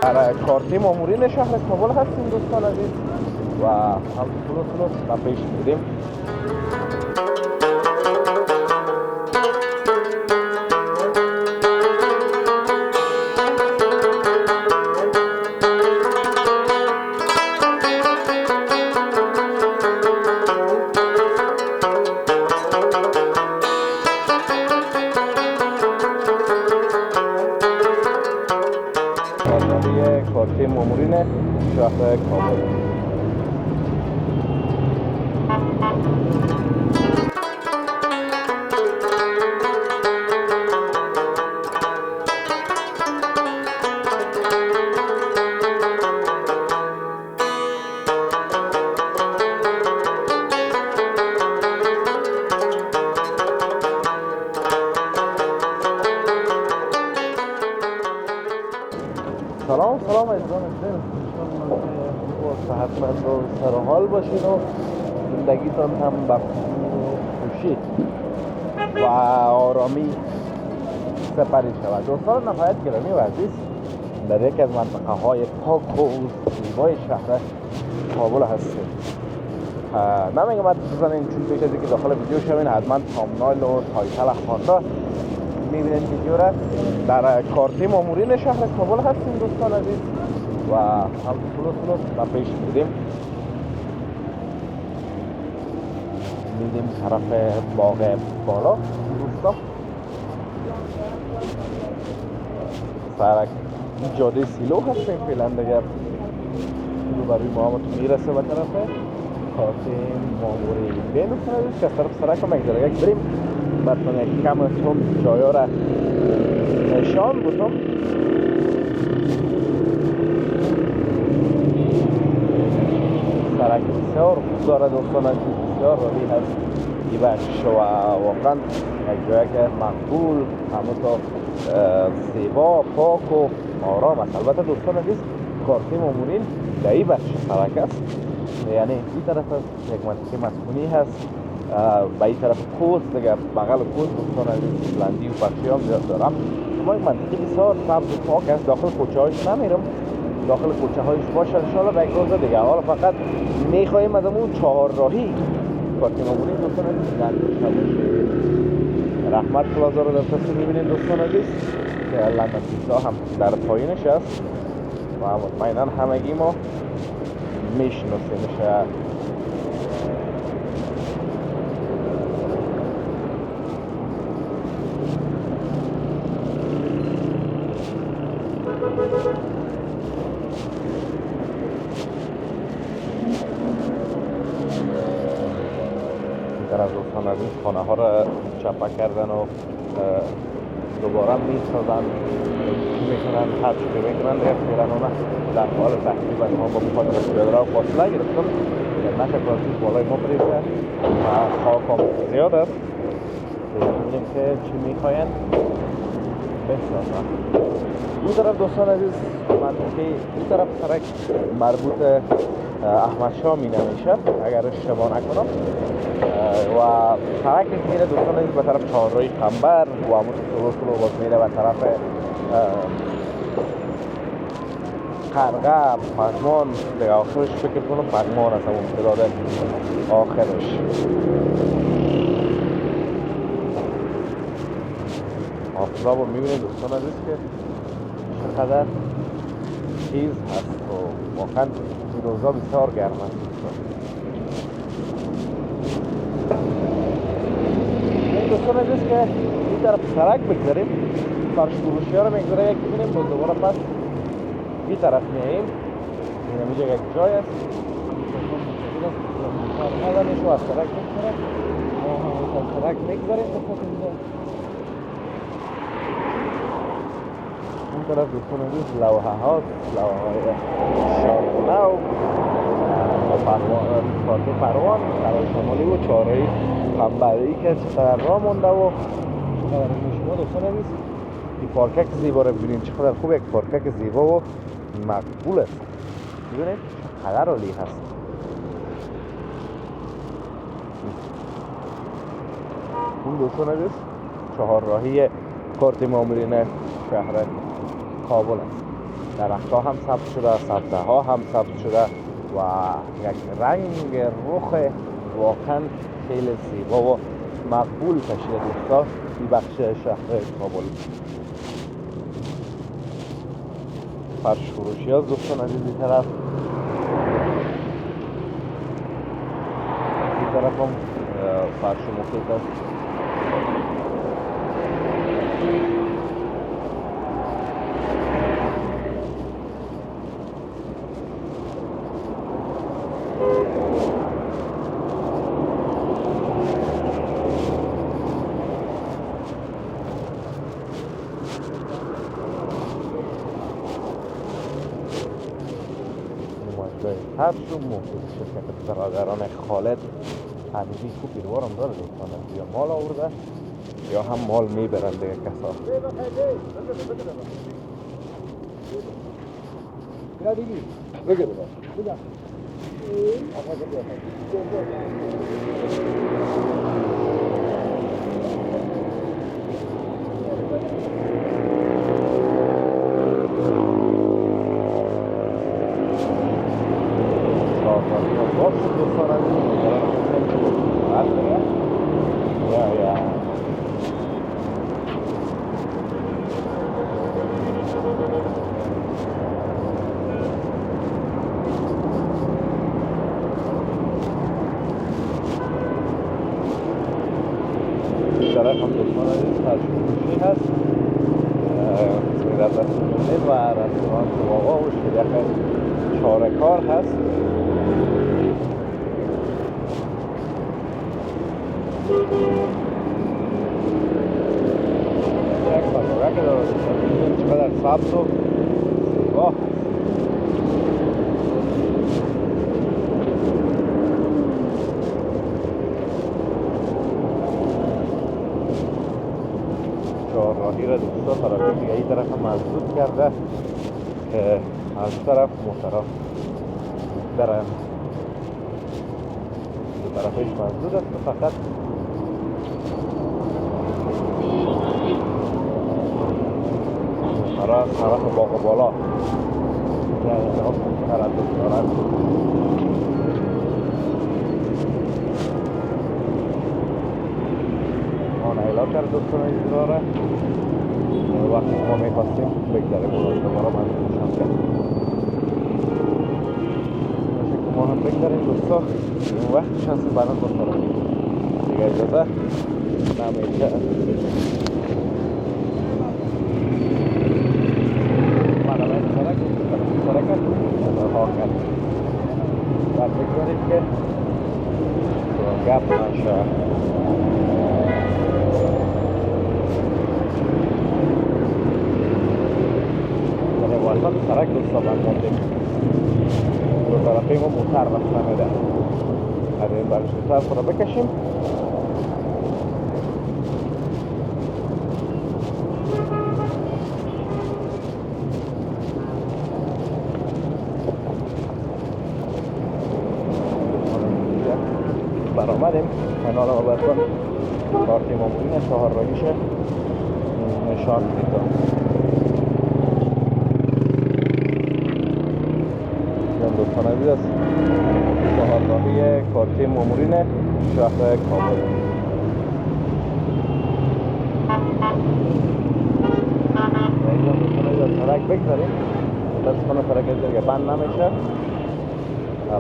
در کارت مامورین شهر کابل هستیم دوستان عزیز و هم سلو و پیش میریم. کارت مامورین شهر کابل. سلام عزیزان دل، صحتمند و سرحال باشین و زندگیتان هم به خوشی و آرامی سپری شود. دوستان نهایت گرامی و عزیز، در یکی از منطقه های پاک و زیبای شهر کابل هستیم. نمیگم بزنین چون پیش از اینکه داخل ویدیو شوین حتما تامنایل و تایتل خوانده میبینید ویدیو را. در کارت مامورین شهر کابل هستیم دوستان عزیز و هم سلو و پیش میریم. میریم طرف باغ بالا دوستان. سرک جاده سیلو هستیم فعلا دیگه برای ما میرسه به طرف کارت مامورین بین دوستان عزیز که از طرف سرک هم اگه یک بریم براتون یک کم هم جایا را نشان بودم. سرک بسیار خوب داره دوستان عزیز، بسیار روی هست ایبش و واقعا یک جایی که مقبول همونطور زیبا پاک و آرام است. البته دوستان عزیز کارت مامورین در ایبش سرک است، یعنی این طرف یک منطقه مسکونی هست، به این طرف کوست دیگه بغل کوست دوستان عزیز لندی و بخشی هم زیاد دارم. اما یک منطقه بسیار سبز و پاک است. داخل کوچه هایش نمیرم، داخل کوچه هایش باشه انشاءالله به یک روز دیگه. حالا فقط میخواهیم از اون چهار راهی کارت مامورین دوستان عزیز رحمت پلازا رو در تصویر میبینید دوستان عزیز که لندن پیزا هم در پایینش است و مطمئنا همگی ما میشناسیمش. از دوستان از این خانه ها را چپا کردن و دوباره میسازن میکنن هر چی میکنن فعلا اونا در حال تقریبا ما با مخاطر پیاده فاصله گرفتم نشه پلاستیک بالای ما بریزه و خاک هم زیاد است. ببینیم که چی میخواین بسازن. این طرف دوستان عزیز منطقه این طرف سرک مربوط احمد شاه می نمیشه اگر اشتباه نکنم و سرک میره دوستان عزیز به طرف چهارراه قنبر و همون سلو باز میره به طرف قرقه پغمان دیگه آخرش فکر کنم پغمان است همون امتداد آخرش. آفتاب رو میبینید دوستان عزیز که چقدر تیز هست و واقعا این روزا بسیار گرم است. دوستان عزیز که این طرف سرک بگذاریم فرش فروشی ها رو میگذاره یک ببینیم باز دوباره پس این طرف میاییم این همیجا یک جای است نزنیش و از سرک میگذاره ما هم از سرک میگذاریم اون طرف دوستان عزیز لوحه هاست، لوحه های شاهنو کارت پروان برای شمالی و چهارراه قنبری که چقدر راه مونده و چقدر شما دوستان عزیز این پارکک زیبا رو ببینید چقدر خوب یک پارکک زیبا و مقبول است. ببینید چقدر عالی هست. اون دوستان عزیز چهارراهی کارت مامورین شهر کابل است. درخت ها هم سبز شده، سبزه ها هم سبز شده و یک رنگ رخ واقعا خیلی زیبا و مقبول کشیده دوستا این بخش شهر کابل. فرش فروشی ها دوستان از این طرف، این طرف هم فرش محیط است. هر شو محیط شرکت برادران خالد همیدی کوپیروارم داره دوستان، یا مال آورده یا هم مال میبرن دیگه کسا. بگه طرف هم دوستان عزیز فرشوشی هست، سیرت رسیدنید و رستوران واقعا و شریخ چارکار هست. یک پناهگاه که داره دوستان چقدر سبز و زیبا هست. چهارراهی را دوستا طرف دیگه این طرف هم مسدود کرده که از طرف موترها برن. دو طرفش مسدود است و فقط موترها از طرف باغ بالا یعنی تردد دارن. ایلا کرد دوستان ایزداره وقتی ما میخواستیم بگذاریم ما را من دوشم کرد باشه که ما هم بگذاریم دوستا این وقتش هست برای دوستان دیگه اجازه نمیشه. منامه سرک سرکت ها کرد باید بگذاریم که گپ نشه. واسه سرک دوستا بندیم دو طرفی ما موتر رفت نمیده. از این برش طرف را بکشیم برآمدیم. کنال ما برسان کارتی مامورین چهار راهیشه نشان میدم. دوستان عزیز است چهارراهی کارتی مامورین شهر کابل. اینجا دوستان عزیز از سرک بگذاریم متاسفانه سرک از دیگه بند نمیشه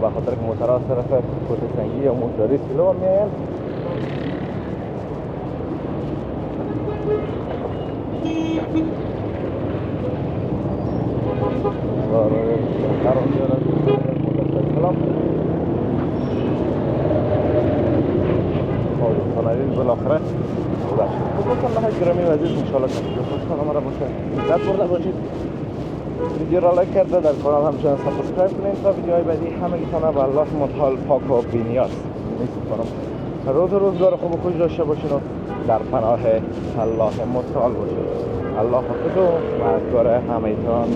به خاطر که موترها از طرف کوته سنگی یا موتوری سیلو میاین. بالاخره الله گرامی و عزیز انشاءالله که دوستان ما را باشه لذت برده باشید. ویدیو را لایک کرده در کانال همچنان سابسکرایب کنید تا ویدیوهای بعدی همگیتان و الله متعال پاک و بینیاز میسپارم. روز روزگار خوب و خوش داشته باشید و در پناه الله متعال باشید. الله حافظ و مددگار همگیتان.